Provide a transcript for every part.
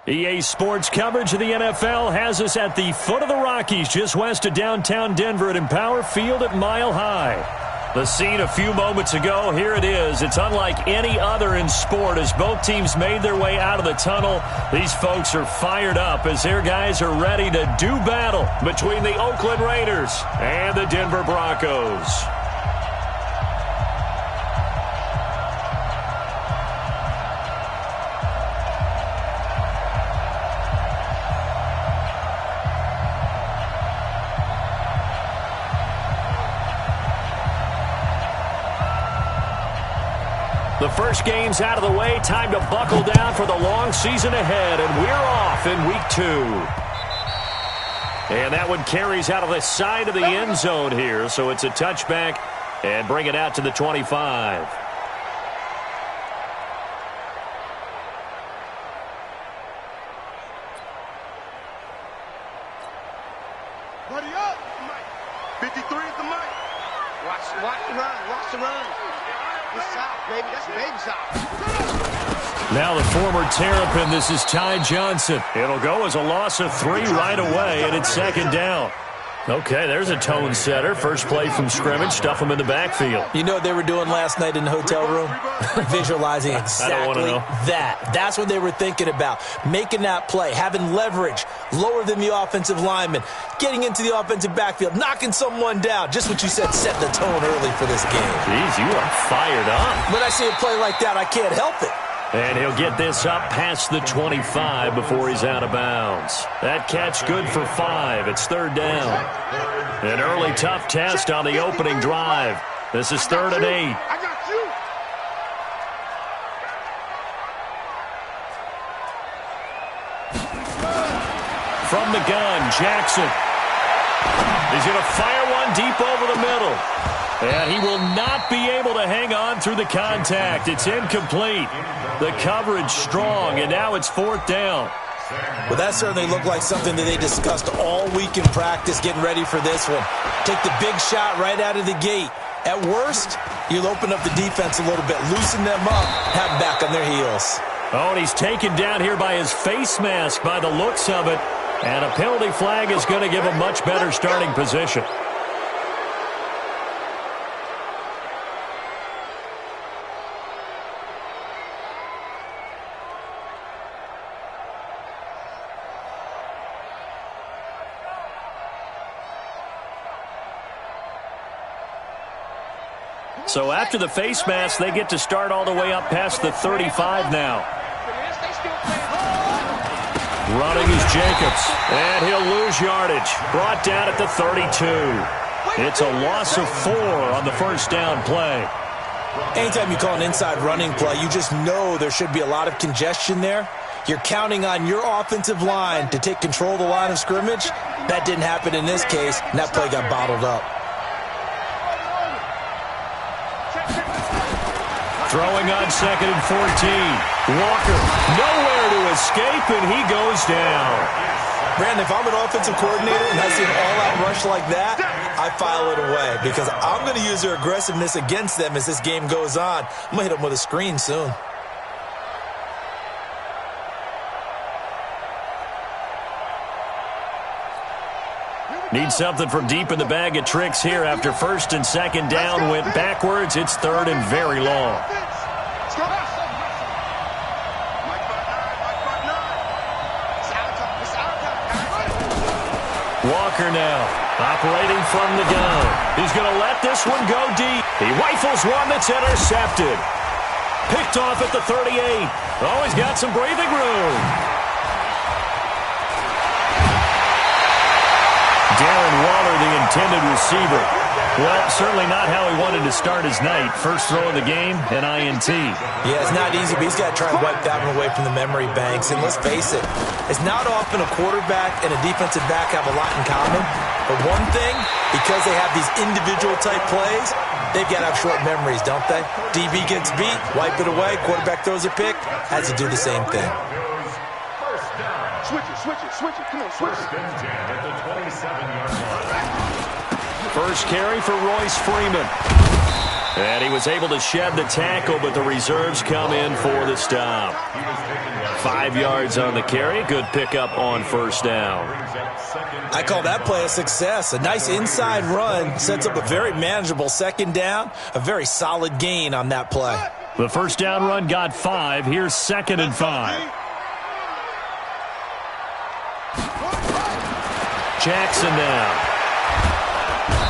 EA Sports coverage of the NFL has us at the foot of the Rockies, just west of downtown Denver at Empower Field at Mile High. The scene a few moments ago, here it is. It's unlike any other in sport as both teams made their way out of the tunnel. These folks are fired up as their guys are ready to do battle between the Oakland Raiders and the Denver Broncos. The first game's out of the way. Time to buckle down for the long season ahead, and we're off in week 2. And that one carries out of the side of the end zone here, so it's a touchback and bring it out to the 25. Buddy up, Mike. 53 is the mic. Watch the run. Watch the run. Good shot, baby. That's a baby shot. Now the former Terrapin, this is Ty Johnson. It'll go as a loss of 3 right away, and it's second down. Okay, there's a tone setter. First play from scrimmage, stuff them in the backfield. You know what they were doing last night in the hotel room? Visualizing exactly that. That's what they were thinking about. Making that play, having leverage, lower than the offensive lineman, getting into the offensive backfield, knocking someone down. Just what you said, set the tone early for this game. Jeez, you are fired up. When I see a play like that, I can't help it. And he'll get this up past the 25 before he's out of bounds. That catch good for 5. It's third down. An early tough test on the opening drive. This is 3rd and 8. I got you. From the gun, Jackson. He's going to fire one deep over the middle. And he will not be able to hang on through the contact. It's incomplete. The coverage strong, and now it's 4th down. Well, that certainly looked like something that they discussed all week in practice, getting ready for this one. Take the big shot right out of the gate. At worst, you'll open up the defense a little bit, loosen them up, have them back on their heels. Oh, and he's taken down here by his face mask by the looks of it. And a penalty flag is going to give him much better starting position. So after the face mask, they get to start all the way up past the 35 now. Running is Jacobs, and he'll lose yardage. Brought down at the 32. It's a loss of 4 on the first down play. Anytime you call an inside running play, you just know there should be a lot of congestion there. You're counting on your offensive line to take control of the line of scrimmage. That didn't happen in this case, and that play got bottled up. Throwing on 2nd and 14. Walker, nowhere to escape, and he goes down. Brandon, if I'm an offensive coordinator and I see an all-out rush like that, I file it away because I'm going to use their aggressiveness against them as this game goes on. I'm going to hit them with a screen soon. Need something from deep in the bag of tricks here after 1st and 2nd down went backwards. It's 3rd and very long. Walker now, operating from the gun. He's going to let this one go deep. He rifles one that's intercepted. Picked off at the 38. Oh, he's got some breathing room. Darren Waller, the intended receiver. Well, certainly not how he wanted to start his night. First throw of the game, an INT. Yeah, it's not easy, but he's got to try and wipe that one away from the memory banks. And let's face it, it's not often a quarterback and a defensive back have a lot in common. But one thing, because they have these individual type plays, they've got to have short memories, don't they? DB gets beat, wipe it away, quarterback throws a pick, has to do the same thing. Switch it. Come on, switch it. At the 27-yard line. First carry for Royce Freeman. And he was able to shed the tackle, but the reserves come in for the stop. 5 yards on the carry. Good pickup on first down. I call that play a success. A nice inside run sets up a very manageable second down. A very solid gain on that play. The first down run got 5. Here's 2nd and 5. Jackson down.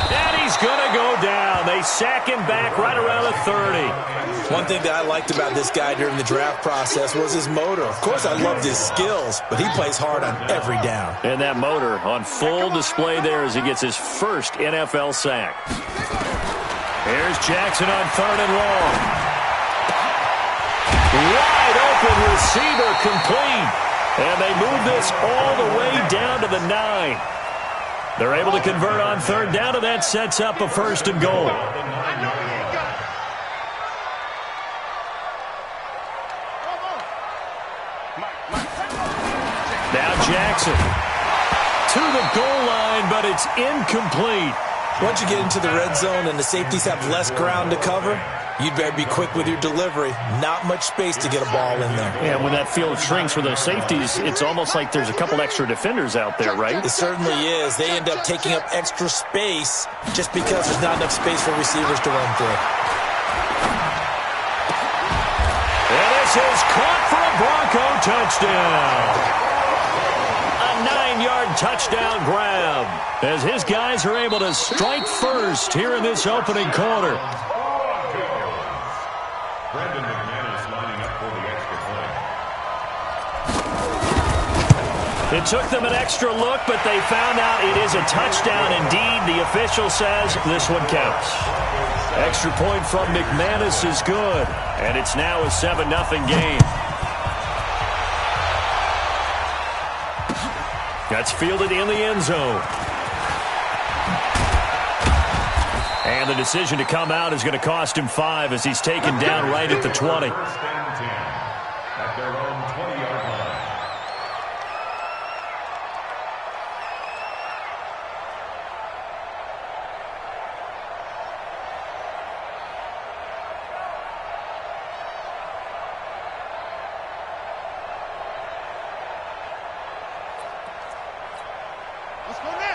And he's going to go down. They sack him back right around the 30. One thing that I liked about this guy during the draft process was his motor. Of course, I loved his skills, but he plays hard on every down. And that motor on full display there as he gets his first NFL sack. Here's Jackson on 3rd and long. Wide open receiver complete. And they move this all the way down to the 9. They're able to convert on 3rd down, and that sets up a 1st and goal. Now Jackson to the goal line, but it's incomplete. Once you get into the red zone and the safeties have less ground to cover, you'd better be quick with your delivery. Not much space to get a ball in there. Yeah, when that field shrinks for those safeties, it's almost like there's a couple extra defenders out there, right? It certainly is. They end up taking up extra space just because there's not enough space for receivers to run through. And this is caught for a Bronco touchdown. A 9-yard touchdown grab as his guys are able to strike first here in this opening quarter. It took them an extra look, but they found out it is a touchdown indeed. The official says this one counts. Extra point from McManus is good, and it's now a 7-0 game. That's fielded in the end zone. And the decision to come out is going to cost him 5 as he's taken down right at the 20. At their own 20-yard line.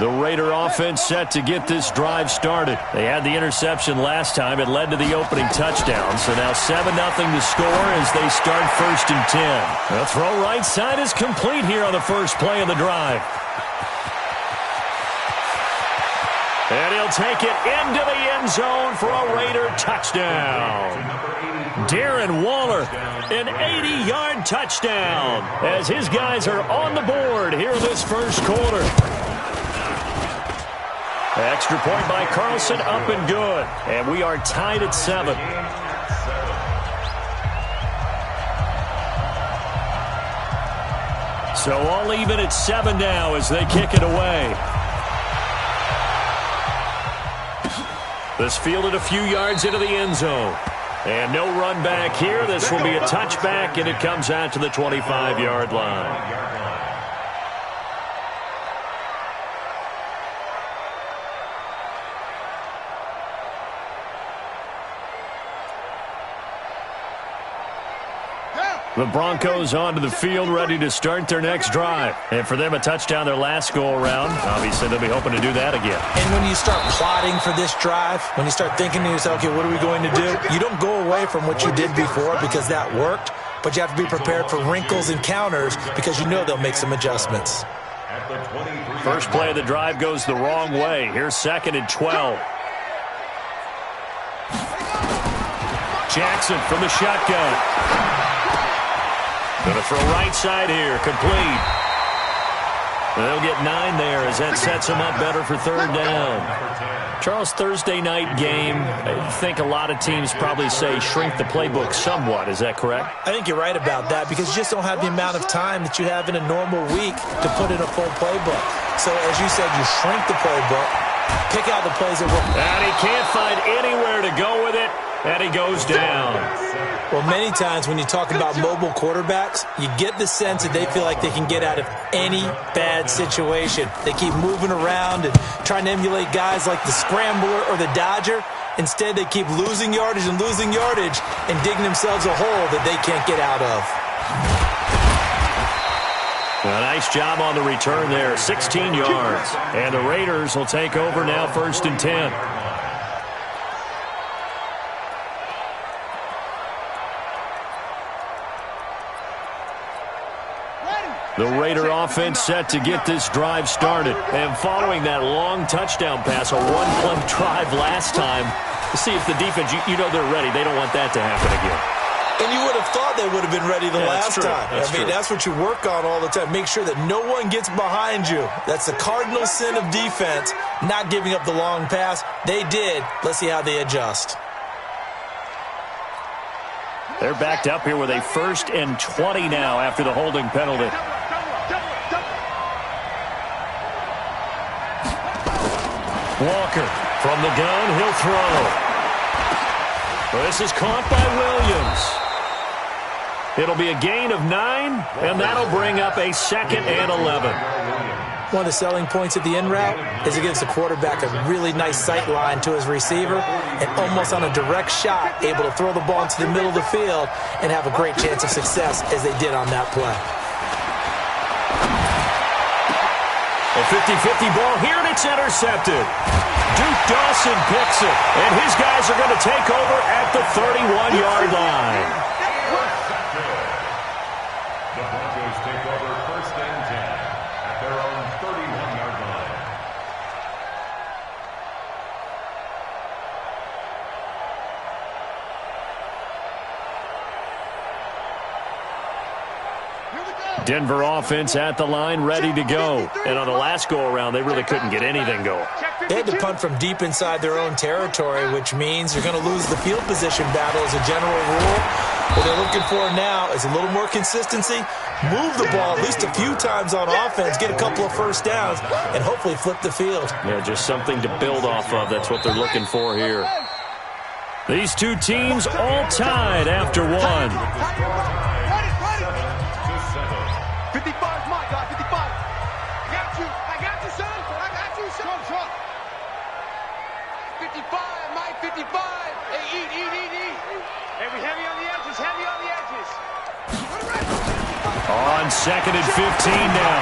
The Raider offense set to get this drive started. They had the interception last time. It led to the opening touchdown. So now 7-0 to score as they start 1st and 10. The throw right side is complete here on the first play of the drive. And he'll take it into the end zone for a Raider touchdown. Darren Waller, an 80-yard touchdown as his guys are on the board here in this first quarter. Extra point by Carlson, up and good. And we are tied at 7. So all even at 7 now as they kick it away. This fielded a few yards into the end zone. And no run back here. This will be a touchback, and it comes out to the 25-yard line. The Broncos onto the field, ready to start their next drive. And for them, a touchdown their last go-around. Obviously, they'll be hoping to do that again. And when you start plotting for this drive, when you start thinking to yourself, okay, what are we going to do? You don't go away from what you did before because that worked, but you have to be prepared for wrinkles and counters because you know they'll make some adjustments. First play of the drive goes the wrong way. Here's 2nd and 12. Jackson from the shotgun. Going to throw right side here, complete. They'll get 9 there as that sets them up better for 3rd down. Charles, Thursday night game, I think a lot of teams probably say shrink the playbook somewhat. Is that correct? I think you're right about that because you just don't have the amount of time that you have in a normal week to put in a full playbook. So, as you said, you shrink the playbook, pick out the plays that work. And he can't find anywhere to go with it, and he goes down. Well, many times when you talk about mobile quarterbacks, you get the sense that they feel like they can get out of any bad situation. They keep moving around and trying to emulate guys like the Scrambler or the Dodger. Instead, they keep losing yardage and digging themselves a hole that they can't get out of. A nice job on the return there, 16 yards. And the Raiders will take over now, 1st and 10. The Raider offense set to get this drive started. And following that long touchdown pass, a one-play drive last time, to see if the defense, you know they're ready. They don't want that to happen again. And you would have thought they would have been ready the last time. That's what you work on all the time. Make sure that no one gets behind you. That's the cardinal sin of defense, not giving up the long pass. They did. Let's see how they adjust. They're backed up here with a 1st and 20 now after the holding penalty. Walker from the gun, he'll throw. This is caught by Williams. It'll be a gain of 9, and that'll bring up a 2nd and 11. One of the selling points of the in route is it gives the quarterback a really nice sight line to his receiver and almost on a direct shot able to throw the ball into the middle of the field and have a great chance of success as they did on that play. A 50-50 ball here, and it's intercepted. Duke Dawson picks it, and his guys are going to take over at the 31-yard line. The Broncos take over 1st and 10 at their own 31-yard line. Denver offense at the line, ready to go. And on the last go-around, they really couldn't get anything going. They had to punt from deep inside their own territory, which means you're going to lose the field position battle as a general rule. What they're looking for now is a little more consistency, move the ball at least a few times on offense, get a couple of first downs, and hopefully flip the field. Yeah, just something to build off of. That's what they're looking for here. These two teams all tied after one. 55 is my guy, 55. I got you, son. I got you, son. 55, Mike, 55. Hey, eat. Hey, we heavy on the edges, On 2nd and 15 now.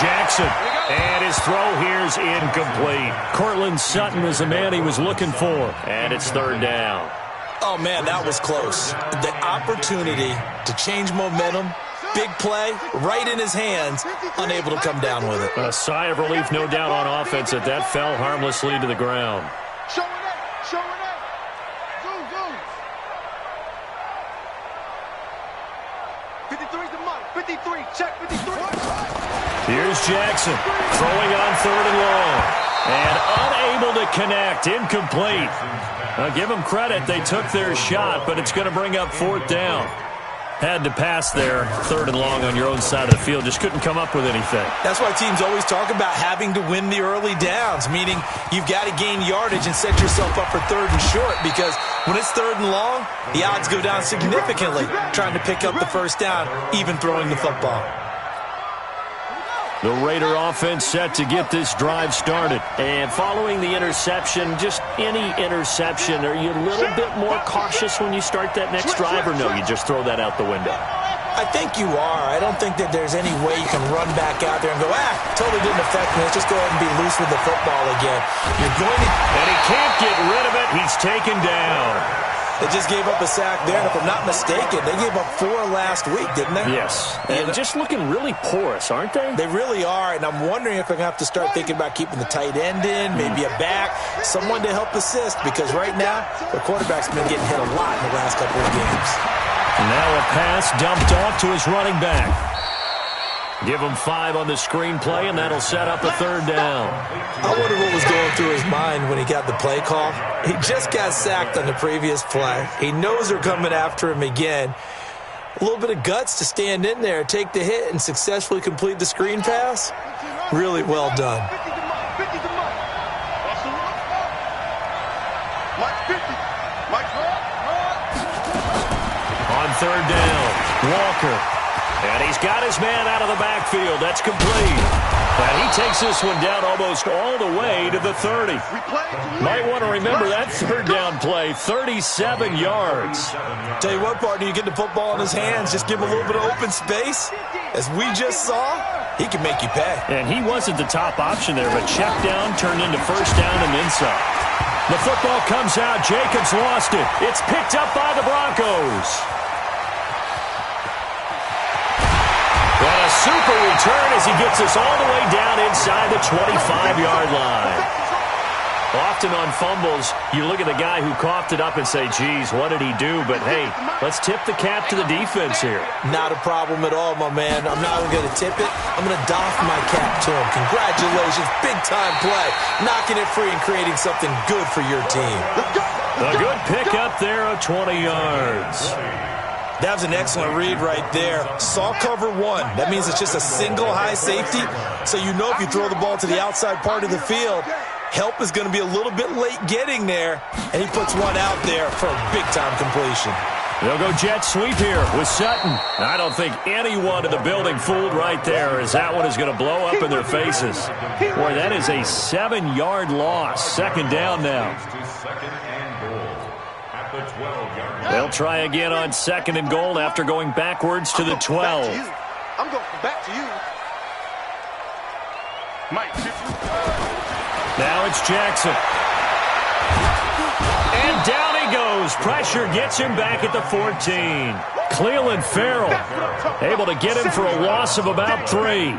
Jackson, and his throw here's incomplete. Cortland Sutton was the man he was looking for, and it's 3rd down. Oh, man, that was close. The opportunity to change momentum, big play, right in his hands, unable to come down with it. A sigh of relief, no doubt, on offense that fell harmlessly to the ground. Show it up. Zoom. 53's the mark. 53, check 53. Here's Jackson, throwing on 3rd and long. And unable to connect, incomplete. Now, give them credit, they took their shot, but it's going to bring up 4th down. Had to pass there, 3rd and long on your own side of the field. Just couldn't come up with anything. That's why teams always talk about having to win the early downs, meaning you've got to gain yardage and set yourself up for 3rd and short, because when it's 3rd and long, the odds go down significantly trying to pick up the first down, even throwing the football. The Raider offense set to get this drive started. And following the interception, just any interception, are you a little bit more cautious when you start that next drive, or no, you just throw that out the window? I think you are. I don't think that there's any way you can run back out there and go, totally didn't affect me. Let's just go ahead and be loose with the football again. You're going to... And he can't get rid of it. He's taken down. They just gave up a sack there, and if I'm not mistaken, they gave up 4 last week, didn't they? Yes. And just looking really porous, aren't they? They really are, and I'm wondering if they're going to have to start thinking about keeping the tight end in, maybe a back, someone to help assist, because right now, the quarterback's been getting hit a lot in the last couple of games. Now a pass dumped off to his running back. Give him 5 on the screenplay, and that'll set up a 3rd down. I wonder what was going through his mind when he got the play call. He just got sacked on the previous play. He knows they're coming after him again. A little bit of guts to stand in there, take the hit, and successfully complete the screen pass. Really well done. On 3rd down, Walker. And he's got his man out of the backfield. That's complete. And he takes this one down almost all the way to the 30. Might want to remember that third down play, 37 yards. Tell you what, partner, you get the football in his hands, just give him a little bit of open space. As we just saw, he can make you pay. And he wasn't the top option there, but check down turned into first down and then some. The football comes out. Jacobs lost it. It's picked up by the Broncos. And a super return as he gets us all the way down inside the 25-yard line. Often on fumbles, you look at the guy who coughed it up and say, geez, what did he do? But, hey, let's tip the cap to the defense here. Not a problem at all, my man. I'm not even going to tip it. I'm going to doff my cap to him. Congratulations. Big-time play. Knocking it free and creating something good for your team. A good pickup there of 20 yards. That was an excellent read right there. Saw cover one. That means it's just a single high safety. So you know if you throw the ball to the outside part of the field, help is going to be a little bit late getting there. And he puts one out there for a big-time completion. They'll go jet sweep here with Sutton. I don't think anyone in the building fooled right there as that one is going to blow up in their faces. Boy, that is a 7-yard loss. Second down now. They'll try again on second and goal after going backwards to the 12. I'm going back to you. Mike. Now it's Jackson. And down he goes. Pressure gets him back at the 14. Cleveland Farrell able to get him for a loss of about 3.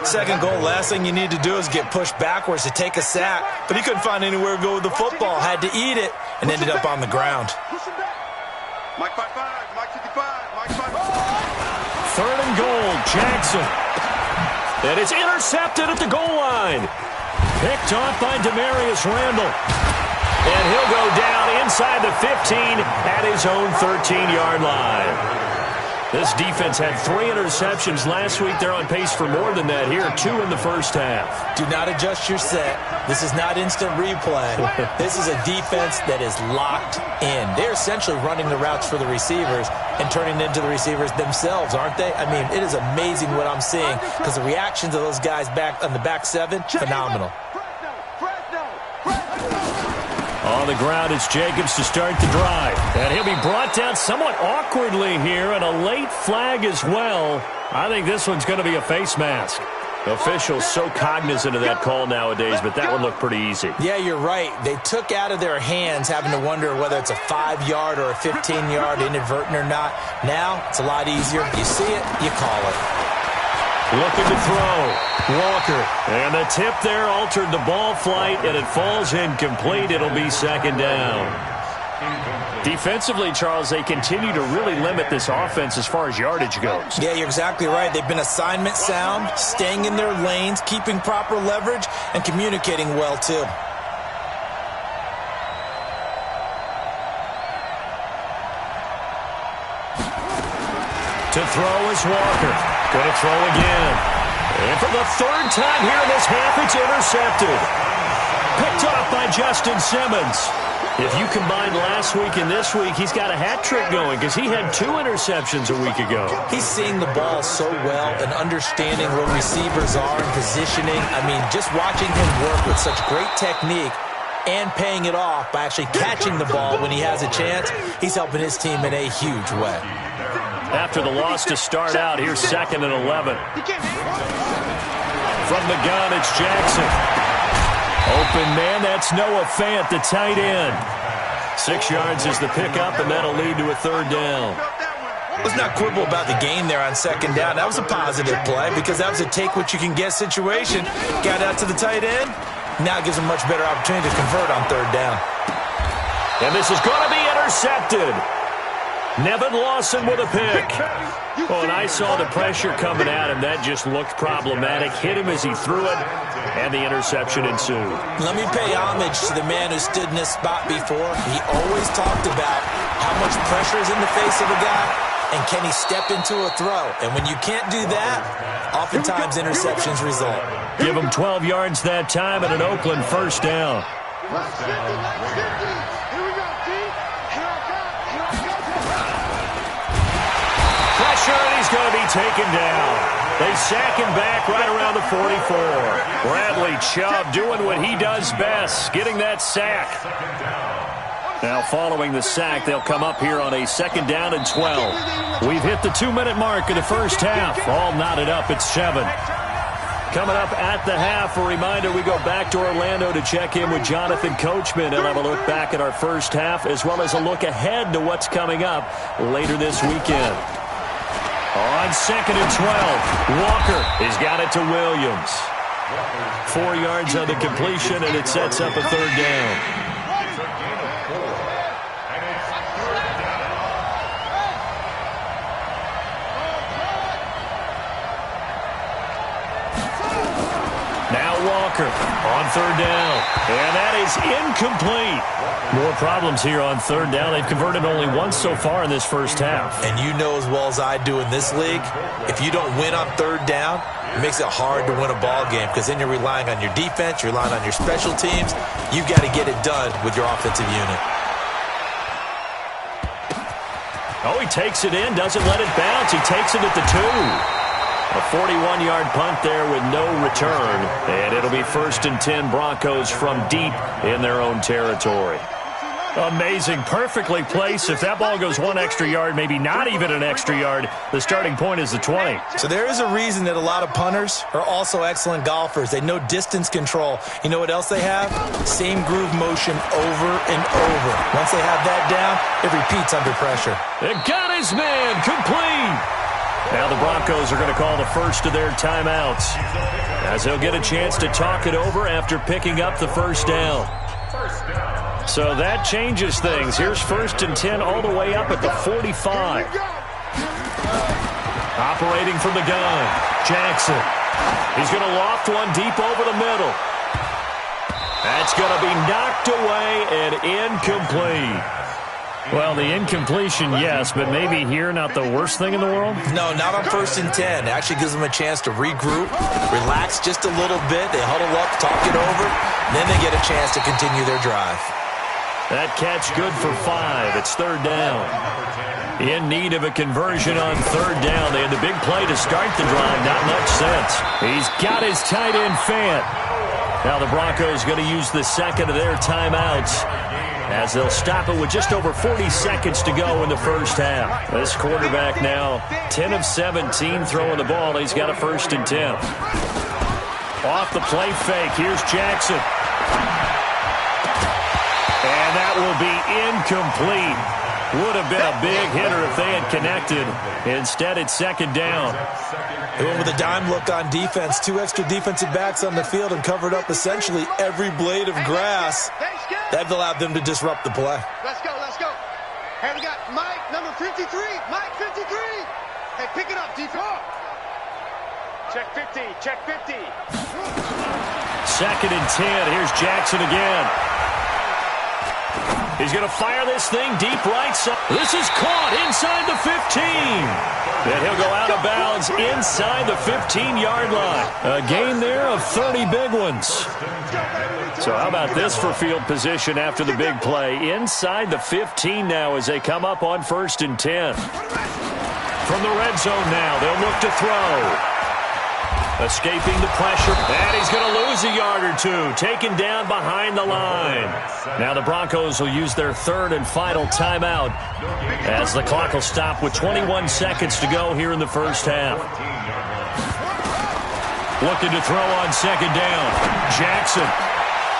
Second goal, last thing you need to do is get pushed backwards to take a sack. But he couldn't find anywhere to go with the football. Had to eat it and ended up on the ground. Mike 5-5, Mike 55, Mike 5-5. Third and goal, Jackson. And it's intercepted at the goal line. Picked off by Demarius Randall. And he'll go down inside the 15 at his own 13-yard line. This defense had 3 interceptions last week. They're on pace for more than that here, 2 in the first half. Do not adjust your set. This is not instant replay. This is a defense that is locked in. They're essentially running the routes for the receivers and turning into the receivers themselves, aren't they? I mean, it is amazing what I'm seeing because the reactions of those guys back on the back 7, phenomenal. On the ground, it's Jacobs to start the drive. And he'll be brought down somewhat awkwardly here, and a late flag as well. I think this one's going to be a face mask. Officials so cognizant of that call nowadays, but that would look pretty easy. Yeah, you're right. They took out of their hands having to wonder whether it's a 5-yard or a 15-yard inadvertent or not. Now, it's a lot easier. You see it, you call it. Looking to throw. Walker. And the tip there altered the ball flight, and it falls incomplete. It'll be second down. Defensively, Charles, they continue to really limit this offense as far as yardage goes. Yeah, you're exactly right. They've been assignment sound, staying in their lanes, keeping proper leverage, and communicating well, too. To throw is Walker. Going to throw again. And for the third time here in this half, it's intercepted. Picked off by Justin Simmons. If you combine last week and this week, he's got a hat trick going because he had 2 interceptions a week ago. He's seeing the ball so well and understanding where receivers are and positioning. I mean, just watching him work with such great technique and paying it off by actually catching the ball when he has a chance, he's helping his team in a huge way. After the loss to start out, here's second and 11. From the gun, it's Jackson. Open man, that's Noah Fant, the tight end. 6 yards is the pickup, and that'll lead to a third down. Let's not quibble about the gain there on second down. That was a positive play because that was a take-what-you-can-get situation. Got out to the tight end. Now it gives him a much better opportunity to convert on third down. And this is going to be intercepted. Nevin Lawson with a pick. Oh, and I saw the pressure coming at him. That just looked problematic. Hit him as he threw it, and the interception ensued. Let me pay homage to the man who stood in this spot before. He always talked about how much pressure is in the face of a guy, and can he step into a throw? And when you can't do that, oftentimes interceptions result. Give him 12 yards that time and an Oakland first down. Pressure, and he's going to be taken down. They sack him back right around the 44. Bradley Chubb doing what he does best, getting that sack. Now following the sack, they'll come up here on a 2nd down and 12. We've hit the 2-minute mark of the first half. All knotted up at 7. Coming up at the half, a reminder, we go back to Orlando to check in with Jonathan Coachman. He'll have a look back at our first half as well as a look ahead to what's coming up later this weekend. On 2nd and 12, Walker has got it to Williams. 4 yards on the completion, and it sets up a 3rd down. Walker on 3rd down, and that is incomplete. More problems here on 3rd down. They've converted only once so far in this first half. And you know as well as I do in this league, if you don't win on 3rd down, it makes it hard to win a ball game because then you're relying on your defense, you're relying on your special teams. You've got to get it done with your offensive unit. Oh, he takes it in, doesn't let it bounce. He takes it at the 2. A 41-yard punt there with no return, and it'll be 1st and 10 Broncos from deep in their own territory. Amazing, perfectly placed. If that ball goes 1 extra yard, maybe not even an extra yard, the starting point is the 20. So there is a reason that a lot of punters are also excellent golfers. They know distance control. You know what else they have? Same groove motion over and over. Once they have that down, it repeats under pressure. It got his man, complete. Now the Broncos are going to call the first of their timeouts as they'll get a chance to talk it over after picking up the 1st down. So that changes things. Here's 1st and 10 all the way up at the 45. Operating from the gun, Jackson. He's going to loft one deep over the middle. That's going to be knocked away and incomplete. Well, the incompletion, yes, but maybe here not the worst thing in the world? No, not on 1st and 10. It actually gives them a chance to regroup, relax just a little bit. They huddle up, talk it over, and then they get a chance to continue their drive. That catch good for 5. It's 3rd down. In need of a conversion on 3rd down. They had the big play to start the drive. Not much sense. He's got his tight end Fant. Now the Broncos going to use the 2nd of their timeouts as they'll stop it with just over 40 seconds to go in the first half. This quarterback now 10 of 17 throwing the ball. He's got a 1st and 10. Off the play fake. Here's Jackson. And that will be incomplete. Would have been a big hitter if they had connected. Instead, it's 2nd down. They went with a dime look on defense. 2 extra defensive backs on the field and covered up essentially every blade of grass. That allowed them to disrupt the play. Let's go, let's go. Hey, we got Mike, number 53. Mike, 53. Hey, pick it up, defense. Check 50, check 50. 2nd and 10. Here's Jackson again. He's going to fire this thing deep right side. This is caught inside the 15. And he'll go out of bounds inside the 15-yard line. A gain there of 30 big ones. So how about this for field position after the big play? Inside the 15 now as they come up on 1st and 10. From the red zone now, they'll look to throw. Escaping the pressure, and he's going to lose a yard or 2, taken down behind the line. Now the Broncos will use their 3rd and final timeout as the clock will stop with 21 seconds to go here in the first half. Looking to throw on 2nd down. Jackson.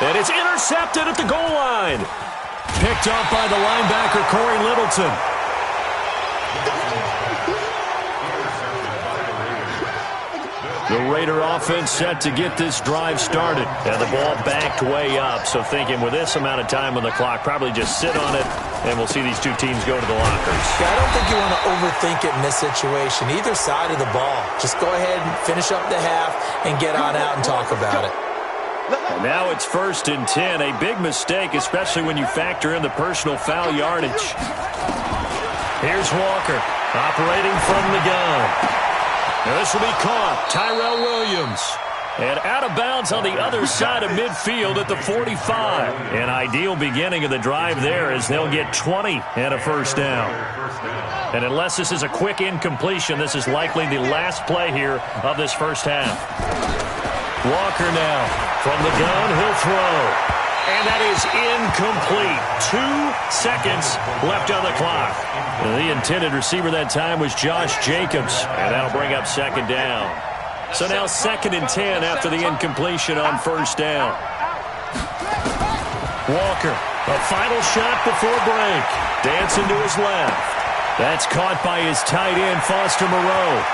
And it's intercepted at the goal line. Picked up by the linebacker, Corey Littleton. The Raider offense set to get this drive started. And the ball backed way up. So thinking with this amount of time on the clock, probably just sit on it, and we'll see these two teams go to the lockers. Yeah, I don't think you want to overthink it in this situation. Either side of the ball. Just go ahead and finish up the half and get on out and talk about it. And now it's 1st and 10. A big mistake, especially when you factor in the personal foul yardage. Here's Walker operating from the gun. Now this will be caught. Tyrell Williams. And out of bounds on the other side of midfield at the 45. An ideal beginning of the drive there as they'll get 20 and a first down. And unless this is a quick incompletion, this is likely the last play here of this first half. Walker now from the gun, he'll throw. And that is incomplete. 2 seconds left on the clock. The intended receiver that time was Josh Jacobs, and that'll bring up second down. So now 2nd and 10 after the incompletion on first down. Walker, a final shot before break. Dancing to his left. That's caught by his tight end, Foster Moreau.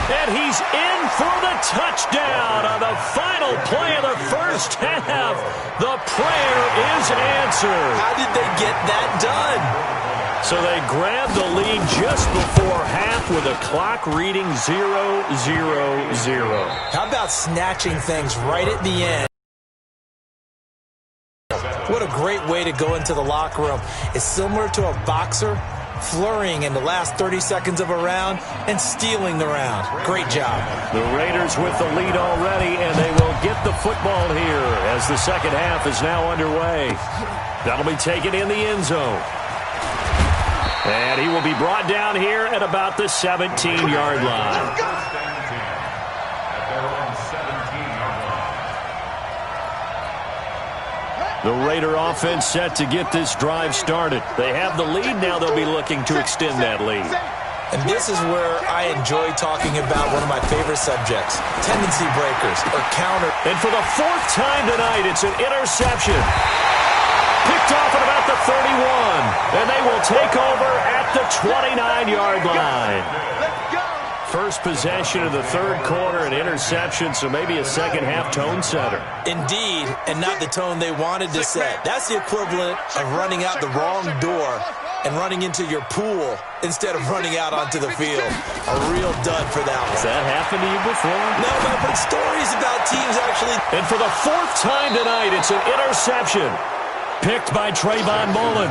And he's in for the touchdown on the final play of the first half. The prayer is answered. How did they get that done? So they grabbed the lead just before half with a clock reading 0-0-0. How about snatching things right at the end? What a great way to go into the locker room. It's similar to a boxer flurrying in the last 30 seconds of a round and stealing the round. Great job. The Raiders with the lead already, and they will get the football here as the second half is now underway. That'll be taken in the end zone. And he will be brought down here at about the 17-yard line. The Raider offense set to get this drive started. They have the lead. Now they'll be looking to extend that lead. And this is where I enjoy talking about one of my favorite subjects, tendency breakers or counter. And for the 4th time tonight, it's an interception. Picked off at about the 31. And they will take over at the 29-yard line. First possession of the third quarter, an interception, so maybe a second-half tone setter. Indeed, and not the tone they wanted to set. That's the equivalent of running out the wrong door and running into your pool instead of running out onto the field. A real dud for that one. Has that happened to you before? No, but I've heard stories about teams actually. And for the 4th time tonight, it's an interception. Picked by Trayvon Mullen.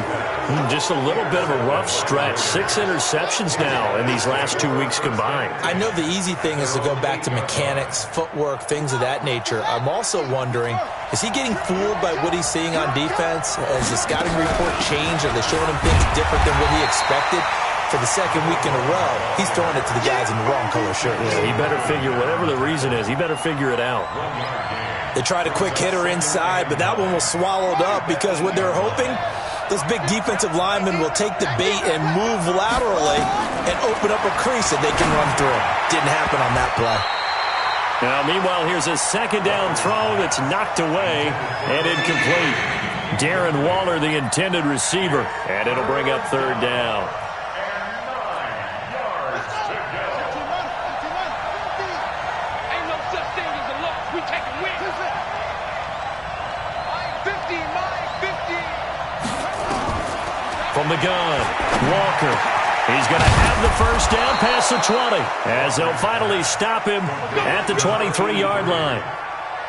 Just a little bit of a rough stretch. 6 interceptions now in these last 2 weeks combined. I know the easy thing is to go back to mechanics, footwork, things of that nature. I'm also wondering, is he getting fooled by what he's seeing on defense? Has the scouting report changed? Are they showing him things different than what he expected? For the second week in a row, he's throwing it to the guys in the wrong color shirts. Yeah, he better figure, whatever the reason is, he better figure it out. They tried a quick hitter inside, but that one was swallowed up because what they're hoping, those big defensive linemen will take the bait and move laterally and open up a crease that they can run through. Didn't happen on that play. Now, meanwhile, here's a second down throw that's knocked away and incomplete. Darren Waller, the intended receiver, and it'll bring up third down. From the gun, Walker. He's going to have the first down past the 20 as they'll finally stop him at the 23-yard line.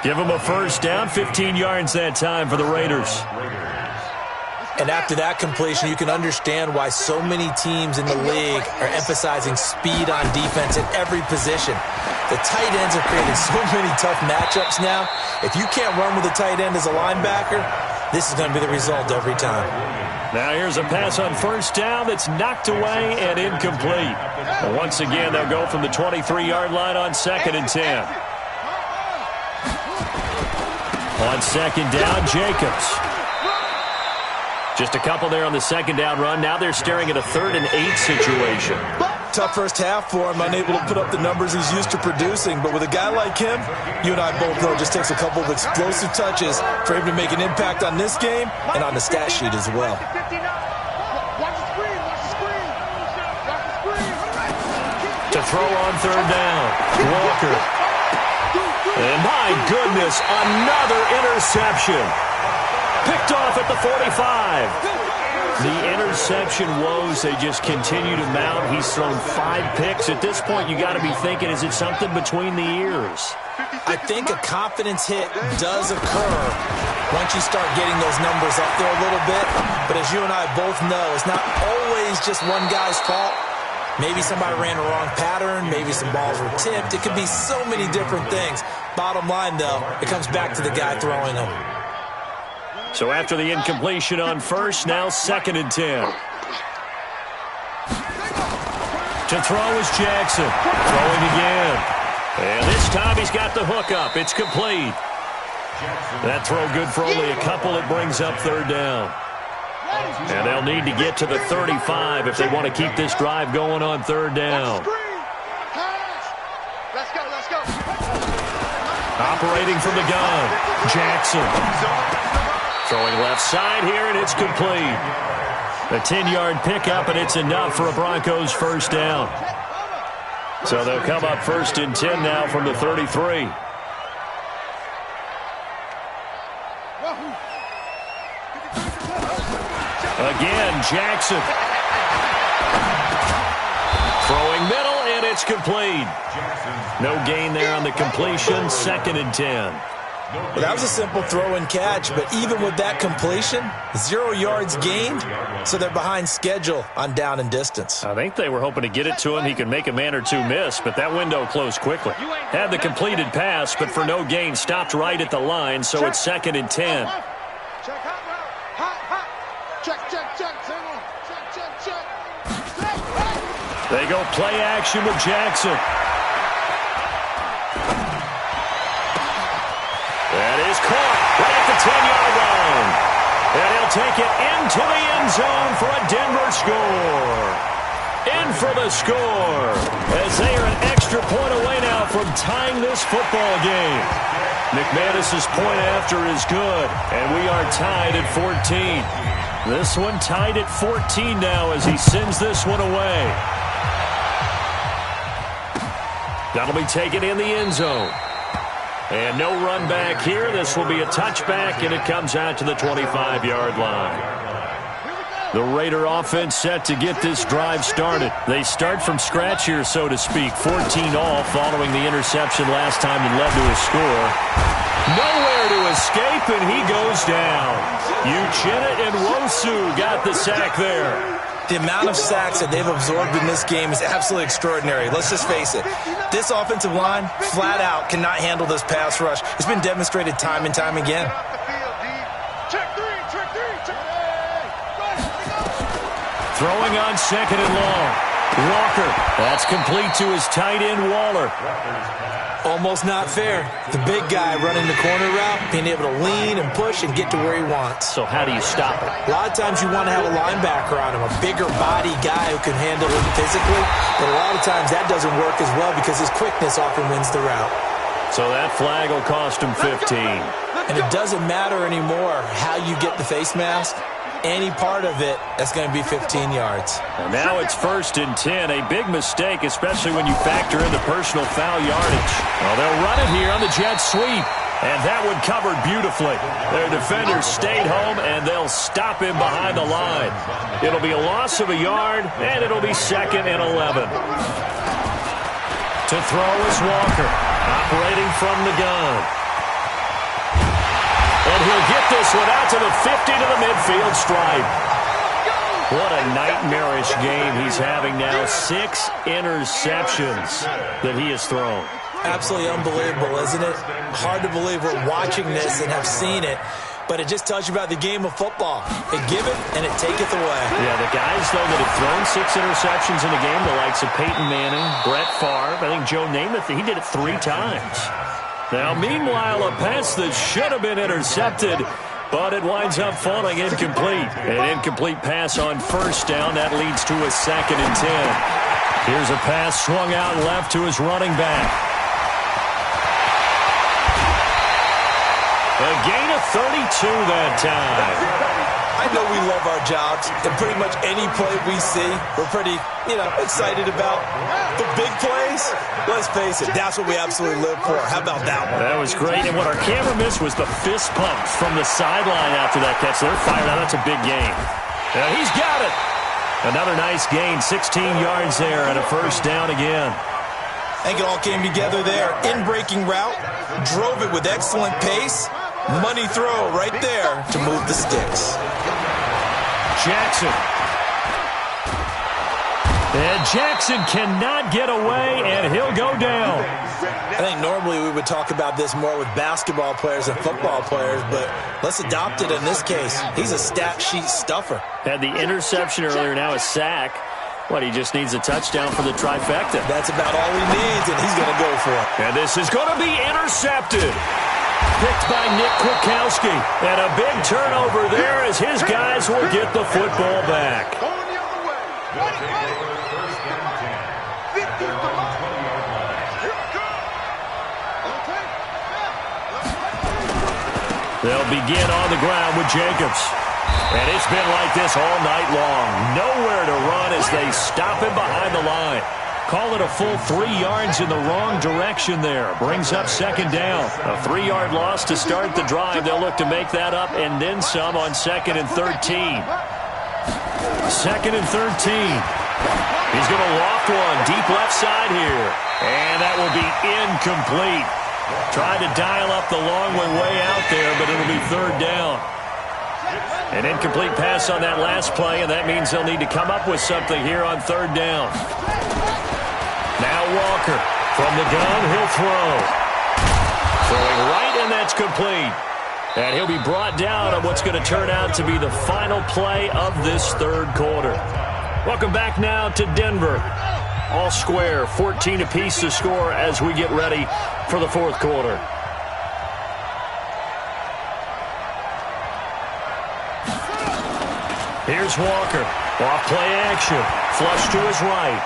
Give him a first down, 15 yards that time for the Raiders. And after that completion, you can understand why so many teams in the league are emphasizing speed on defense at every position. The tight ends have created so many tough matchups now. If you can't run with a tight end as a linebacker, this is going to be the result every time. Now here's a pass on first down that's knocked away and incomplete. And once again, they'll go from the 23-yard line on 2nd and 10. On second down, Jacobs. Just a couple there on the second down run. Now they're staring at a 3rd and 8 situation. Tough first half for him, unable to put up the numbers he's used to producing. But with a guy like him, you and I both know it just takes a couple of explosive touches for him to make an impact on this game and on the stat sheet as well. To throw on third down, Walker. And my goodness, another interception. Picked off at the 45. The interception woes, they just continue to mount. He's thrown 5 picks. At this point, you got to be thinking, is it something between the ears? I think a confidence hit does occur once you start getting those numbers up there a little bit. But as you and I both know, it's not always just one guy's fault. Maybe somebody ran a wrong pattern. Maybe some balls were tipped. It could be so many different things. Bottom line, though, it comes back to the guy throwing them. So after the incompletion on first, now 2nd and 10. To throw is Jackson. Throwing again. And this time he's got the hook up. It's complete. That throw good for only a couple. It brings up 3rd down. And they'll need to get to the 35 if they want to keep this drive going on 3rd down. Let's go, let's go. Operating from the gun, Jackson. Throwing left side here, and it's complete. A 10-yard pickup, and it's enough for a Broncos 1st down. So they'll come up 1st and 10 now from the 33. Again, Jackson. Throwing middle, and it's complete. No gain there on the completion, 2nd and 10. Well, that was a simple throw and catch, but even with that completion, 0 yards gained, so they're behind schedule on down and distance. I think they were hoping to get it to him. He could make a man or two miss, but that window closed quickly. Had the completed pass, but for no gain, stopped right at the line, so it's 2nd and 10. Check, hot. Check. They go play action with Jackson. That is caught right at the 10-yard line. And he'll take it into the end zone for a Denver score. In for the score, as they are an extra point away now from tying this football game. McManus's point after is good, and we are tied at 14. This one tied at 14 now as he sends this one away. That'll be taken in the end zone. And no run back here. This will be a touchback, and it comes out to the 25-yard line. The Raider offense set to get this drive started. They start from scratch here, so to speak. 14 all following the interception last time that led to a score. Nowhere to escape, and he goes down. Uchenna and Wosu got the sack there. The amount of sacks that they've absorbed in this game is absolutely extraordinary. Let's just face it. This offensive line, flat out, cannot handle this pass rush. It's been demonstrated time and time again. Check three. Throwing on 2nd and long. Walker. That's complete to his tight end, Waller. Almost not fair. The big guy running the corner route, being able to lean and push and get to where he wants. So how do you stop it? A lot of times you want to have a linebacker on him, a bigger body guy who can handle him physically. But a lot of times that doesn't work as well because his quickness often wins the route. So that flag will cost him 15. And it doesn't matter anymore how you get the face mask. Any part of it, that's going to be 15 yards. And now it's 1st and 10. A big mistake, especially when you factor in the personal foul yardage. Well, they'll run it here on the jet sweep. And that one covered beautifully. Their defenders stayed home, and they'll stop him behind the line. It'll be a loss of a yard, and it'll be 2nd and 11. To throw is Walker, operating from the gun. And he'll get this one out to the 50 to the midfield stripe. What a nightmarish game he's having now. 6 interceptions that he has thrown. Absolutely unbelievable, isn't it? Hard to believe we're watching this and have seen it. But it just tells you about the game of football. It giveth and it taketh away. Yeah, the guys, though, that have thrown 6 interceptions in a game, the likes of Peyton Manning, Brett Favre, I think Joe Namath, he did it 3 times. Now, meanwhile, a pass that should have been intercepted, but it winds up falling incomplete. An incomplete pass on 1st down. That leads to a 2nd and 10. Here's a pass swung out left to his running back. A gain of 32 that time. I know we love our jobs, and pretty much any play we see, we're pretty, excited about. The big plays, let's face it, that's what we absolutely live for. How about that one? That was great, and what our camera missed was the fist pump from the sideline after that catch. They're fired out. That's a big gain. Now he's got it. Another nice gain, 16 yards there, and a 1st down again. I think it all came together there. In-breaking route, drove it with excellent pace. Money throw right there to move the sticks. Jackson. And Jackson cannot get away, and he'll go down. I think normally we would talk about this more with basketball players and football players, but let's adopt it in this case. He's a stat sheet stuffer. Had the interception earlier, now a sack. What, he just needs a touchdown for the trifecta. That's about all he needs, and he's going to go for it. And this is going to be intercepted. Picked by Nick Kwiatkowski. And a big turnover there as his guys will get the football back. They'll begin on the ground with Jacobs. And it's been like this all night long. Nowhere to run as they stop him behind the line. Call it a full 3 yards in the wrong direction there. Brings up second down. A 3-yard loss to start the drive. They'll look to make that up and then some on 2nd and 13. 2nd and 13. He's going to loft one deep left side here. And that will be incomplete. Tried to dial up the long way out there, but it'll be 3rd down. An incomplete pass on that last play, and that means they'll need to come up with something here on 3rd down. Now Walker from the gun, he'll throw. Throwing right, and that's complete. And he'll be brought down on what's going to turn out to be the final play of this 3rd quarter. Welcome back now to Denver. All square, 14 apiece to score as we get ready for the 4th quarter. Here's Walker. Off play action. Flush to his right.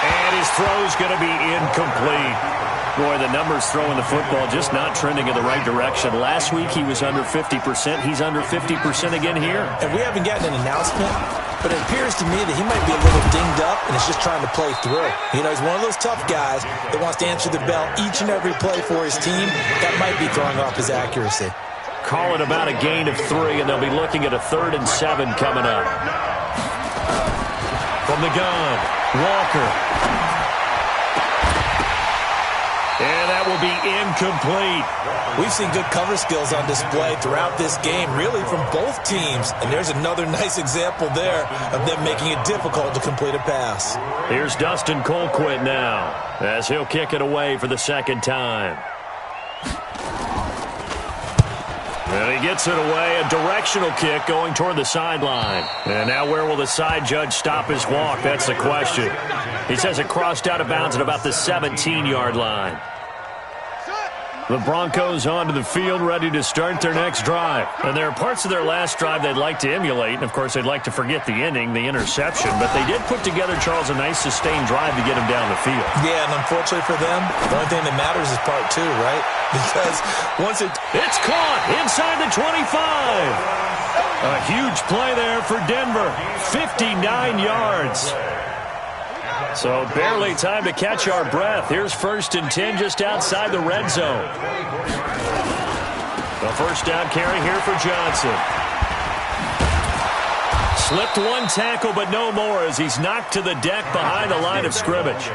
And his throw's going to be incomplete. Boy, the numbers throwing the football just not trending in the right direction. Last week he was under 50%. He's under 50% again here. And we haven't gotten an announcement, but it appears to me that he might be a little dinged up and is just trying to play through. You know, he's one of those tough guys that wants to answer the bell each and every play for his team. That might be throwing off his accuracy. Call it about a gain of 3, and they'll be looking at a 3rd and 7 coming up. From the gun, Walker. And that will be incomplete. We've seen good cover skills on display throughout this game, really from both teams. And there's another nice example there of them making it difficult to complete a pass. Here's Dustin Colquitt now, as he'll kick it away for the 2nd time. And he gets it away, a directional kick going toward the sideline. And now where will the side judge stop his walk? That's the question. He says it crossed out of bounds at about the 17-yard line. The Broncos onto the field, ready to start their next drive. And there are parts of their last drive they'd like to emulate. And, of course, they'd like to forget the ending, the interception. But they did put together, Charles, a nice sustained drive to get him down the field. Yeah, and unfortunately for them, the only thing that matters is part 2, right? Because once it's caught inside the 25. A huge play there for Denver. 59 yards. So barely time to catch our breath. Here's 1st and 10 just outside the red zone. The 1st down carry here for Johnson. Slipped one tackle, but no more as he's knocked to the deck behind the line of scrimmage.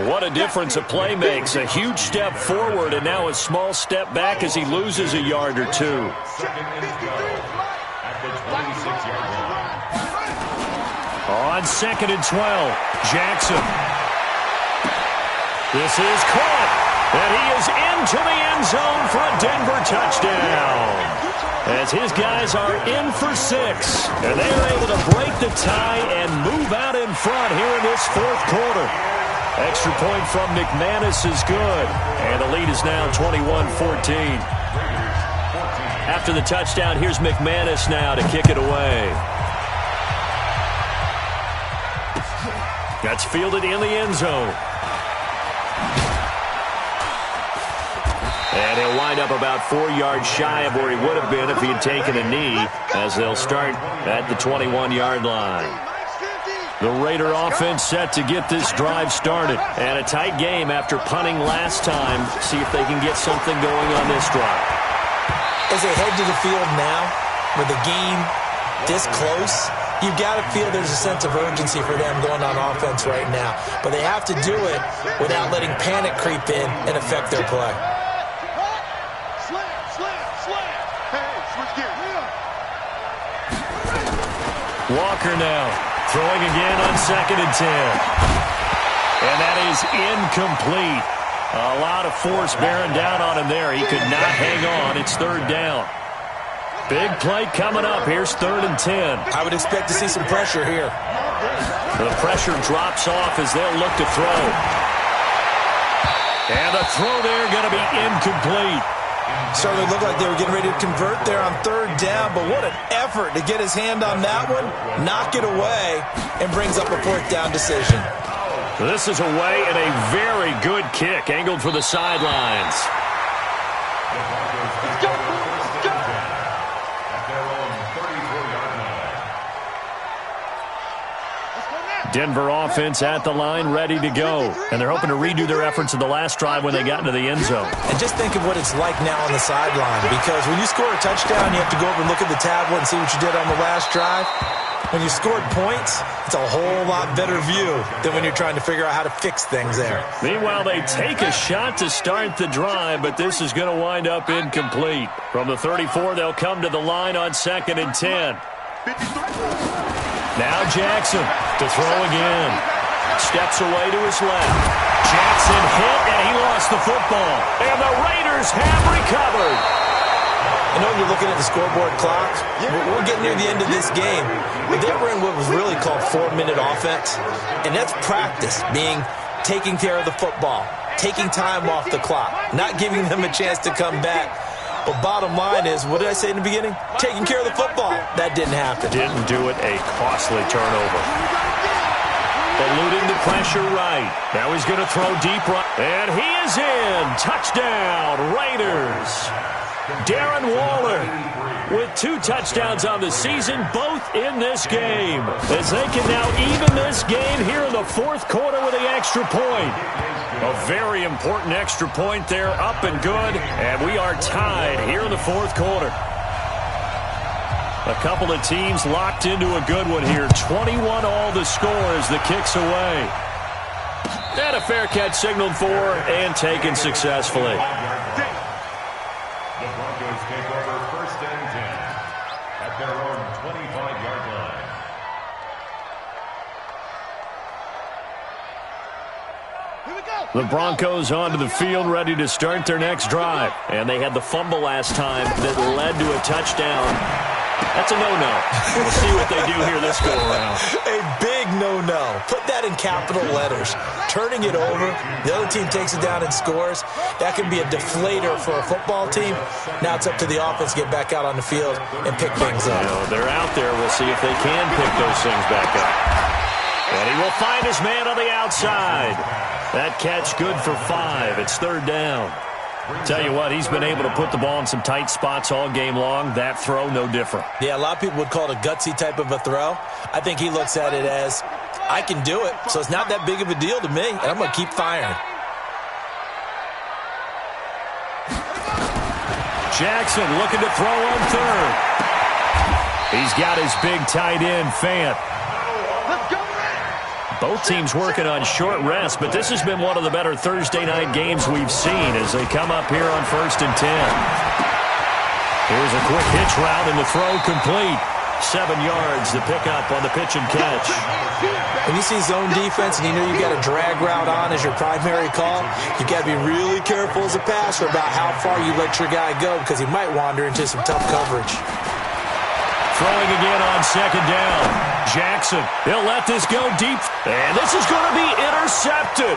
What a difference a play makes. A huge step forward and now a small step back as he loses a yard or 2. On 2nd and 12, Jackson. This is caught, and he is into the end zone for a Denver touchdown. As his guys are in for 6, and they are able to break the tie and move out in front here in this 4th quarter. Extra point from McManus is good, and the lead is now 21-14. After the touchdown, here's McManus now to kick it away. That's fielded in the end zone. And he'll wind up about 4 yards shy of where he would have been if he had taken a knee, as they'll start at the 21-yard line. The Raider offense set to get this drive started. And a tight game after punting last time. See if they can get something going on this drive. As they head to the field now, with the game this close, you've got to feel there's a sense of urgency for them going on offense right now. But they have to do it without letting panic creep in and affect their play. Walker now Throwing again on 2nd and 10. And that is incomplete. A lot of force bearing down on him there. He could not hang on. It's 3rd down. Big play coming up. Here's 3rd and 10. I would expect to see some pressure here. The pressure drops off as they'll look to throw. And the throw there going to be incomplete. Certainly looked like they were getting ready to convert there on 3rd down, but what an effort to get his hand on that one, knock it away, and brings up a 4th down decision. This is away and a very good kick, angled for the sidelines. Denver offense at the line, ready to go. And they're hoping to redo their efforts in the last drive when they got into the end zone. And just think of what it's like now on the sideline, because when you score a touchdown, you have to go over and look at the tablet and see what you did on the last drive. When you scored points, it's a whole lot better view than when you're trying to figure out how to fix things there. Meanwhile, they take a shot to start the drive, but this is going to wind up incomplete. From the 34, they'll come to the line on 2nd and 10. Now Jackson to throw again. Steps away to his left. Jackson hit, and he lost the football. And the Raiders have recovered. You know, you're looking at the scoreboard clock. We're getting near the end of this game. But they were in what was really called 4-minute offense. And that's practice, being taking care of the football, taking time off the clock, not giving them a chance to come back. But bottom line is, what did I say in the beginning? Taking care of the football. That didn't happen. Didn't do it. A costly turnover. Eluding the pressure right. Now he's going to throw deep right. And he is in. Touchdown, Raiders. Darren Waller with 2 touchdowns on the season, both in this game. As they can now even this game here in the 4th quarter with the extra point. A very important extra point there, up and good. And we are tied here in the 4th quarter. A couple of teams locked into a good one here. 21 all the score as the kick's away. And a fair catch signaled for and taken successfully. The Broncos take over 1st and 10 at their own 25-yard line. The Broncos onto the field, ready to start their next drive. And they had the fumble last time that led to a touchdown. That's a no-no. We'll see what they do here this go-around. A big no-no. Put that in capital letters. Turning it over, the other team takes it down and scores. That can be a deflator for a football team. Now it's up to the offense to get back out on the field and pick things up. They're out there. We'll see if they can pick those things back up. And he will find his man on the outside. That catch good for 5. It's 3rd down. Tell you what, he's been able to put the ball in some tight spots all game long. That throw, no different. Yeah, a lot of people would call it a gutsy type of a throw. I think he looks at it as, I can do it, so it's not that big of a deal to me, and I'm going to keep firing. Jackson looking to throw on 3rd. He's got his big tight end, Fant. Both teams working on short rest, but this has been one of the better Thursday night games we've seen as they come up here on 1st and 10. Here's a quick hitch route and the throw complete. 7 yards, the pickup on the pitch and catch. When you see zone defense and you know you've got a drag route on as your primary call, you've got to be really careful as a passer about how far you let your guy go because he might wander into some tough coverage. Throwing again on 2nd down. Jackson, he'll let this go deep. And this is going to be intercepted.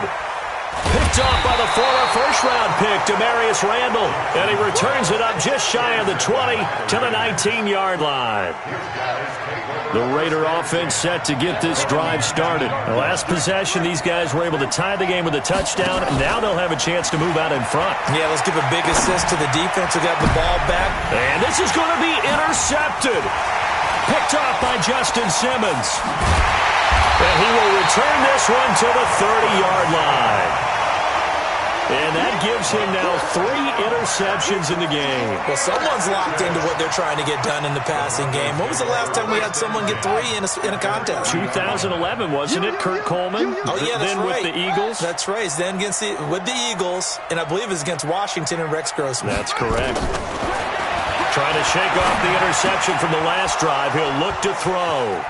Picked off by the former first-round pick, Demarius Randall. And he returns it up just shy of the 20 to the 19-yard line. The Raider offense set to get this drive started. The last possession, these guys were able to tie the game with a touchdown. And now they'll have a chance to move out in front. Yeah, let's give a big assist to the defense who got the ball back. And this is going to be intercepted. Picked off by Justin Simmons. And he will return this one to the 30-yard line. And that gives him now 3 interceptions in the game. Well, someone's locked into what they're trying to get done in the passing game. When was the last time we had someone get 3 in a contest? 2011, wasn't it? Kurt Coleman? Oh, yeah, that's then right. With the Eagles? That's right. Then with the Eagles, and I believe it's against Washington and Rex Grossman. That's correct. Trying to shake off the interception from the last drive. He'll look to throw.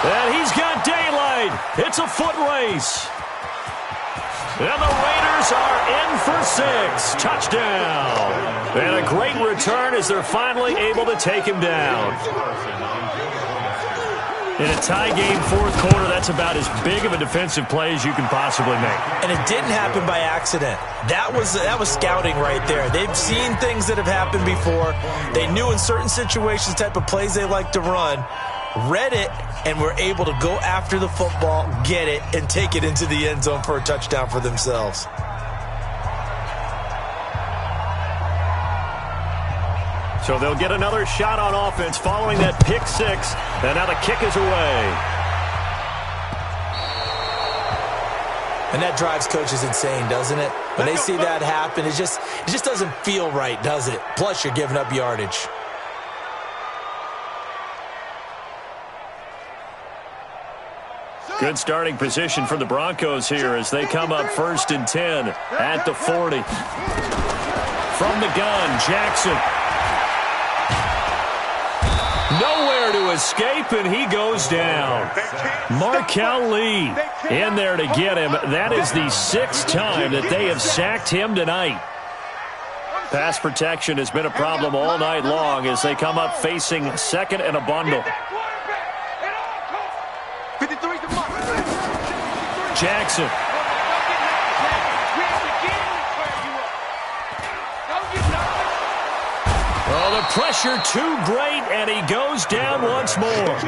And he's got daylight. It's a foot race. And the Raiders are in for 6. Touchdown. And a great return as they're finally able to take him down. In a tie game, fourth quarter, that's about as big of a defensive play as you can possibly make. And it didn't happen by accident. That was scouting right there. They've seen things that have happened before. They knew in certain situations the type of plays they like to run, read it, and were able to go after the football, get it, and take it into the end zone for a touchdown for themselves. So they'll get another shot on offense following that pick 6. And now the kick is away. And that drives coaches insane, doesn't it? When they see that happen, it just doesn't feel right, does it? Plus, you're giving up yardage. Good starting position for the Broncos here as they come up 1st and 10 at the 40. From the gun, Jackson. Nowhere to escape, and he goes down. Markel Lee in there to get him. That is the 6th time that they have sacked him tonight. Pass protection has been a problem all night long as they come up facing 2nd and a bundle. Jackson. Oh, the pressure too great, and he goes down once more.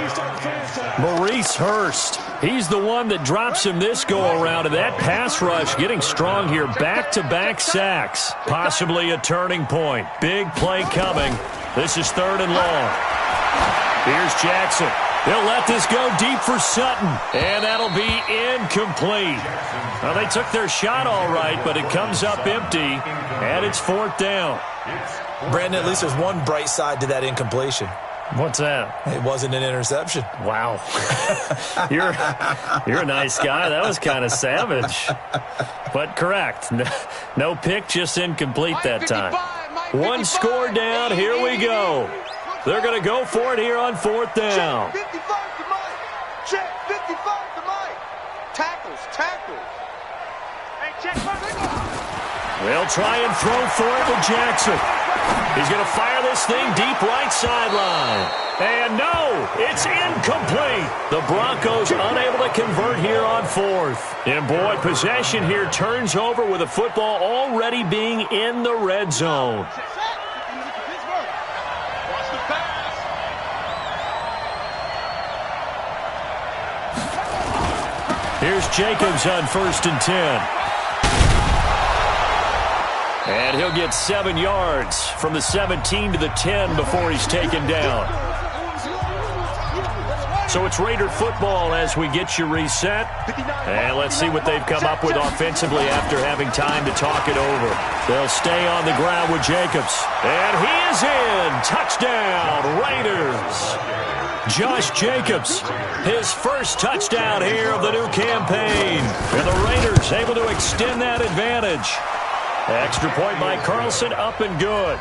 Maurice Hurst. He's the one that drops him this go-around, and that pass rush getting strong here. Back-to-back sacks. Possibly a turning point. Big play coming. This is 3rd and long. Here's Jackson. He'll let this go deep for Sutton, and that'll be incomplete. Well, they took their shot all right, but it comes up empty, and it's 4th down. Brandon, at least there's one bright side to that incompletion. What's that? It wasn't an interception. Wow. You're a nice guy. That was kind of savage. But correct. No pick, just incomplete that time. One score down. Here we go. They're going to go for it here on 4th down. Check 55 to Mike. Check 55 to Mike. Tackles. Hey, check. They'll try and throw for it to Jackson. He's going to fire this thing deep right sideline. And no, it's incomplete. The Broncos unable to convert here on 4th. And boy, possession here turns over with the football already being in the red zone. Here's Jacobs on 1st and 10. And he'll get 7 yards from the 17 to the 10 before he's taken down. So it's Raider football as we get you reset. And let's see what they've come up with offensively after having time to talk it over. They'll stay on the ground with Jacobs. And he is in. Touchdown, Raiders. Josh Jacobs, his first touchdown here of the new campaign. And the Raiders able to extend that advantage. Extra point by Carlson, up and good.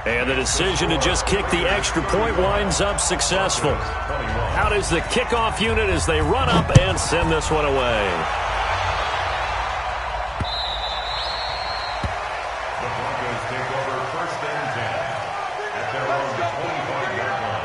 And the decision to just kick the extra point winds up successful. Out is the kickoff unit as they run up and send this one away. The Broncos take over 1st and 10 at their own 25-yard line.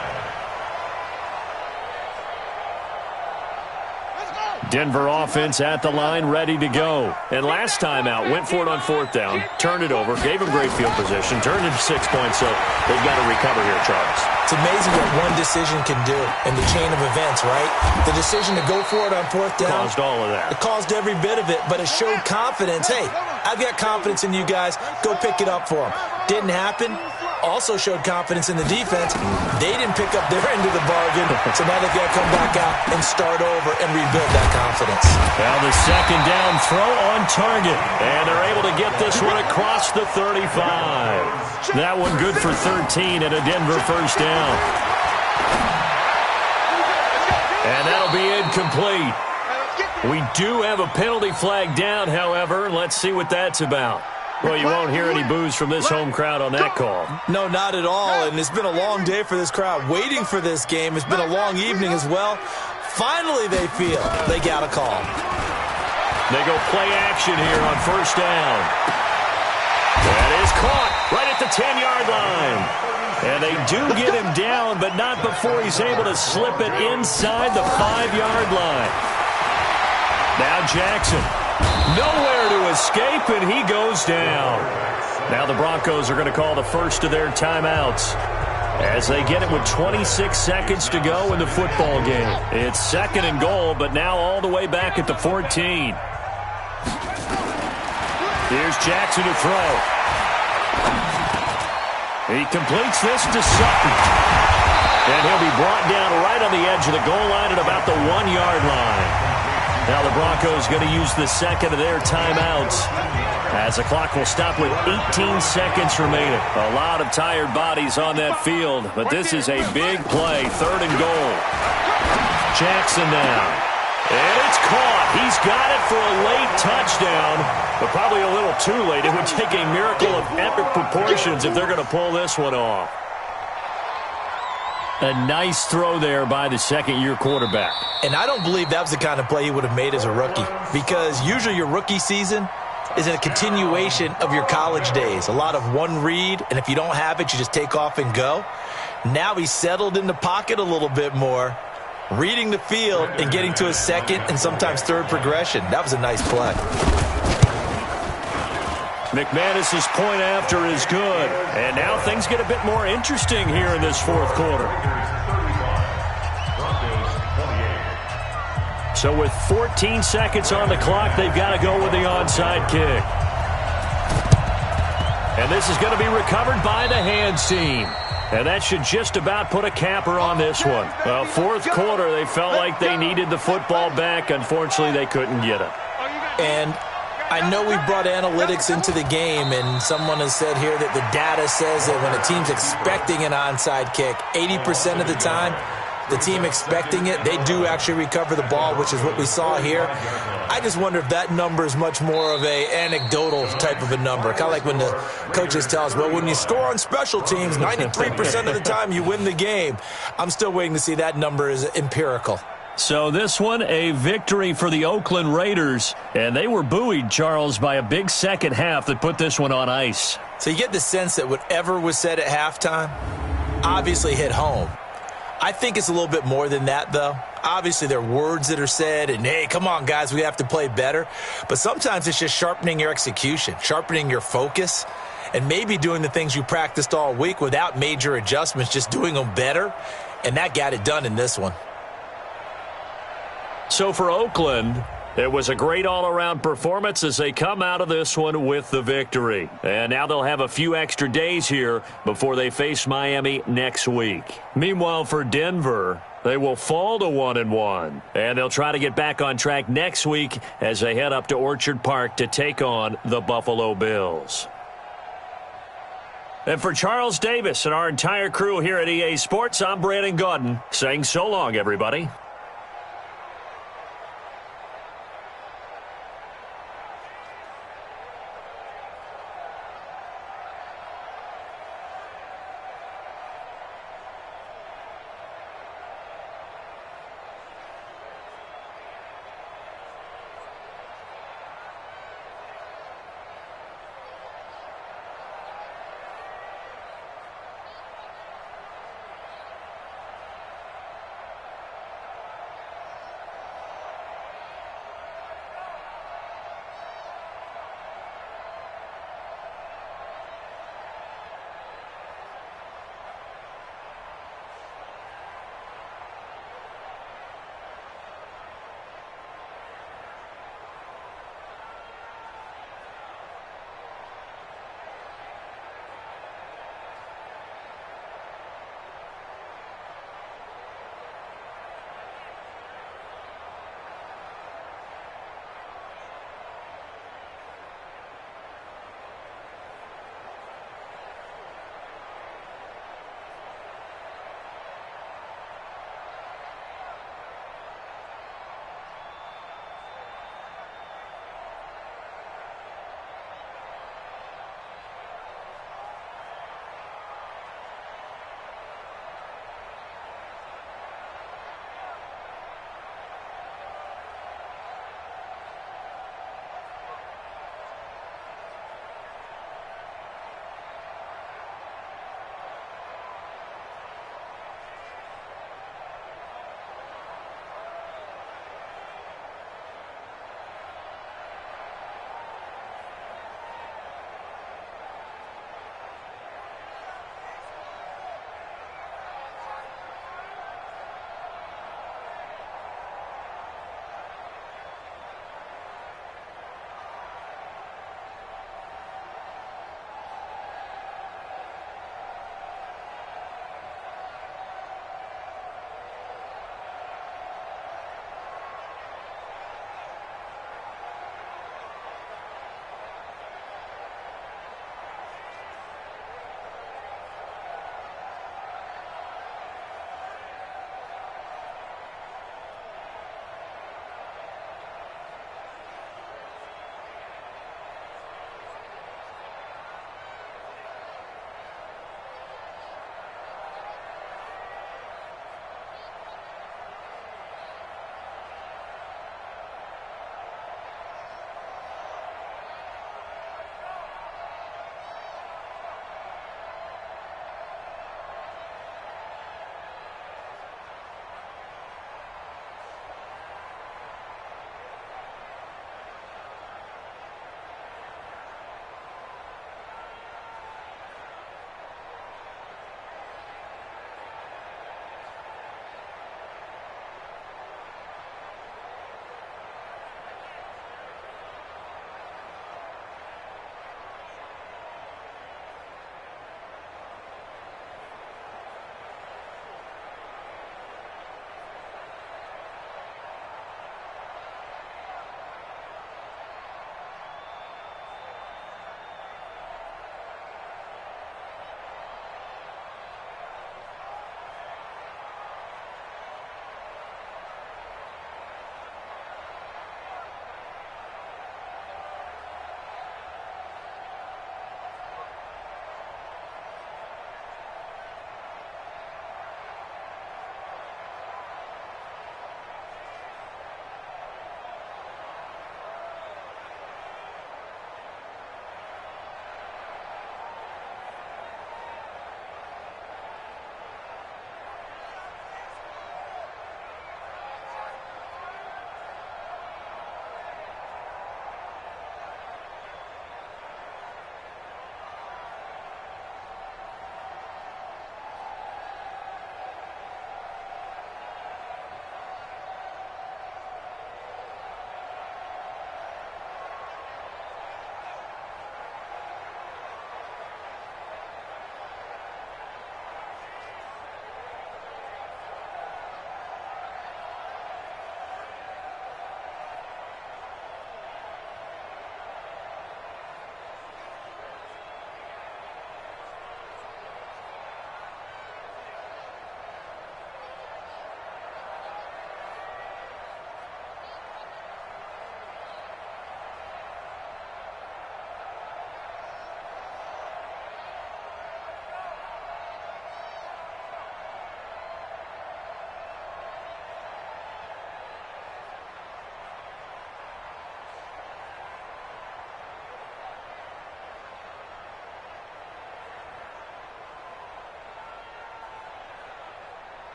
Denver offense at the line, ready to go. And last time out, went for it on 4th down, turned it over, gave him great field position, turned it 6 points, so they've got to recover here, Charles. It's amazing what one decision can do in the chain of events, right? The decision to go for it on 4th down. Caused all of that. It caused every bit of it, but it showed confidence. Hey, I've got confidence in you guys. Go pick it up for them. Didn't happen. Also showed confidence in the defense. They didn't pick up their end of the bargain, so now they've got to come back out and start over and rebuild that confidence. Now the 2nd down throw on target, and they're able to get this one across the 35. That one good for 13 and a Denver 1st down. And that'll be incomplete. We do have a penalty flag down, however. Let's see what that's about. Well, you won't hear any boos from this home crowd on that call. No, not at all, and it's been a long day for this crowd waiting for this game. It's been a long evening as well. Finally they feel they got a call. They go play action here on first down. That is caught right at the 10-yard line. And they do get him down, but not before he's able to slip it inside the 5-yard line. Now Jackson, nowhere to escape, and he goes down. Now the Broncos are going to call the first of their timeouts as they get it with 26 seconds to go in the football game. It's 2nd and goal, but now all the way back at the 14. Here's Jackson to throw. He completes this to Sutton. And he'll be brought down right on the edge of the goal line at about the 1-yard line. Now the Broncos going to use the second of their timeouts as the clock will stop with 18 seconds remaining. A lot of tired bodies on that field, but this is a big play. 3rd and goal. Jackson now. And it's caught. He's got it for a late touchdown, but probably a little too late. It would take a miracle of epic proportions if they're going to pull this one off. A nice throw there by the second-year quarterback. And I don't believe that was the kind of play he would have made as a rookie, because usually your rookie season is a continuation of your college days. A lot of one read, and if you don't have it, you just take off and go. Now he's settled in the pocket a little bit more, reading the field and getting to a second and sometimes third progression. That was a nice play. McManus's point after is good. And now things get a bit more interesting here in this 4th quarter. So with 14 seconds on the clock, they've got to go with the onside kick. And this is going to be recovered by the hands team. And that should just about put a capper on this one. Well, 4th quarter, they felt like they needed the football back. Unfortunately, they couldn't get it. And I know we brought analytics into the game, and someone has said here that the data says that when a team's expecting an onside kick, 80% of the time, the team expecting it, they do actually recover the ball, which is what we saw here. I just wonder if that number is much more of a anecdotal type of a number. Kind of like when the coaches tell us, well, when you score on special teams, 93% of the time you win the game. I'm still waiting to see that number is empirical. So this one, a victory for the Oakland Raiders. And they were buoyed, Charles, by a big second half that put this one on ice. So you get the sense that whatever was said at halftime obviously hit home. I think it's a little bit more than that, though. Obviously, there are words that are said, and, hey, come on, guys, we have to play better. But sometimes it's just sharpening your execution, sharpening your focus, and maybe doing the things you practiced all week without major adjustments, just doing them better. And that got it done in this one. So for Oakland, it was a great all-around performance as they come out of this one with the victory. And now they'll have a few extra days here before they face Miami next week. Meanwhile, for Denver, they will fall to 1-1. And they'll try to get back on track next week as they head up to Orchard Park to take on the Buffalo Bills. And for Charles Davis and our entire crew here at EA Sports, I'm Brandon Gaudin saying so long, everybody.